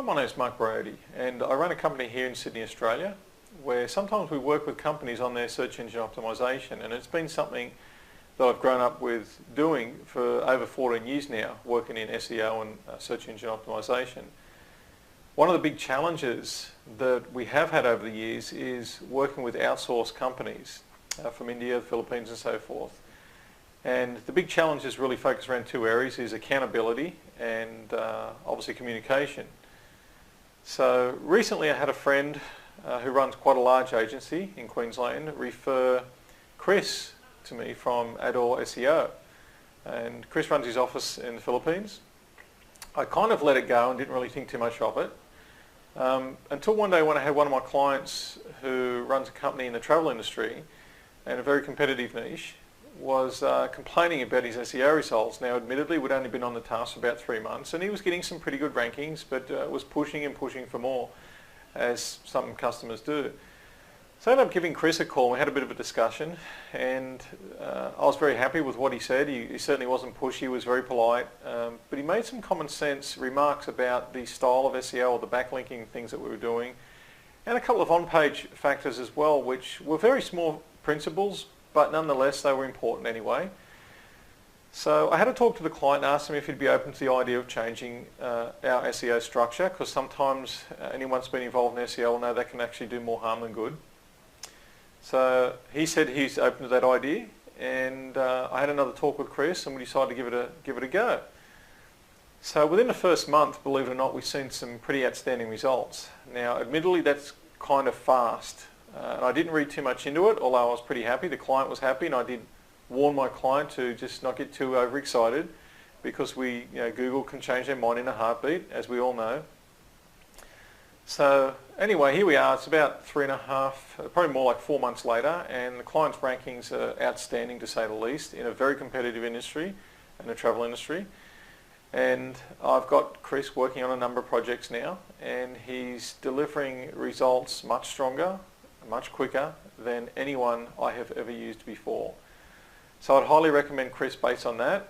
Hi, my name is Mark Brody and I run a company here in Sydney, Australia, where sometimes we work with companies on their search engine optimization, and it's been something that I've grown up with doing for over 14 years now, working in SEO and search engine optimization. One of the big challenges that we have had over the years is working with outsourced companies from India, the Philippines and so forth. And the big challenges really focus around two areas: is accountability and obviously communication. So recently I had a friend who runs quite a large agency in Queensland refer Chris to me from Ardor SEO. And Chris runs his office in the Philippines. I kind of let it go and didn't really think too much of it until one day when I had one of my clients who runs a company in the travel industry and a very competitive niche was complaining about his SEO results. Now admittedly we'd only been on the task for about 3 months and he was getting some pretty good rankings, but was pushing and pushing for more, as some customers do. So I ended up giving Chris a call and we had a bit of a discussion, and I was very happy with what he said. He certainly wasn't pushy, he was very polite, but he made some common sense remarks about the style of SEO or the backlinking things that we were doing, and a couple of on-page factors as well, which were very small principles, but nonetheless they were important anyway. So I had to talk to the client and ask him if he'd be open to the idea of changing our SEO structure, because sometimes anyone who's been involved in SEO will know that can actually do more harm than good. So he said he's open to that idea, and I had another talk with Chris and we decided to give it a go. So within the first month, believe it or not, we've seen some pretty outstanding results. Now admittedly that's kind of fast. And I didn't read too much into it, although I was pretty happy. The client was happy, and I did warn my client to just not get too overexcited, because Google can change their mind in a heartbeat, as we all know. So anyway, here we are. It's about 3.5, probably more like 4 months later, and the client's rankings are outstanding to say the least in a very competitive industry, in the travel industry. And I've got Chris working on a number of projects now, and he's delivering results much stronger, much quicker than anyone I have ever used before. So I'd highly recommend Chris based on that.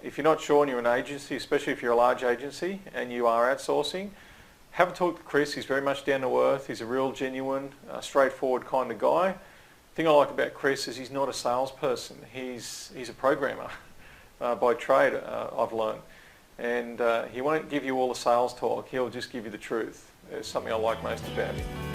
If you're not sure and you're an agency, especially if you're a large agency and you are outsourcing, have a talk to Chris. He's very much down to earth. He's a real genuine, straightforward kind of guy. The thing I like about Chris is he's not a salesperson. He's a programmer by trade, I've learned. And he won't give you all the sales talk. He'll just give you the truth. It's something I like most about him.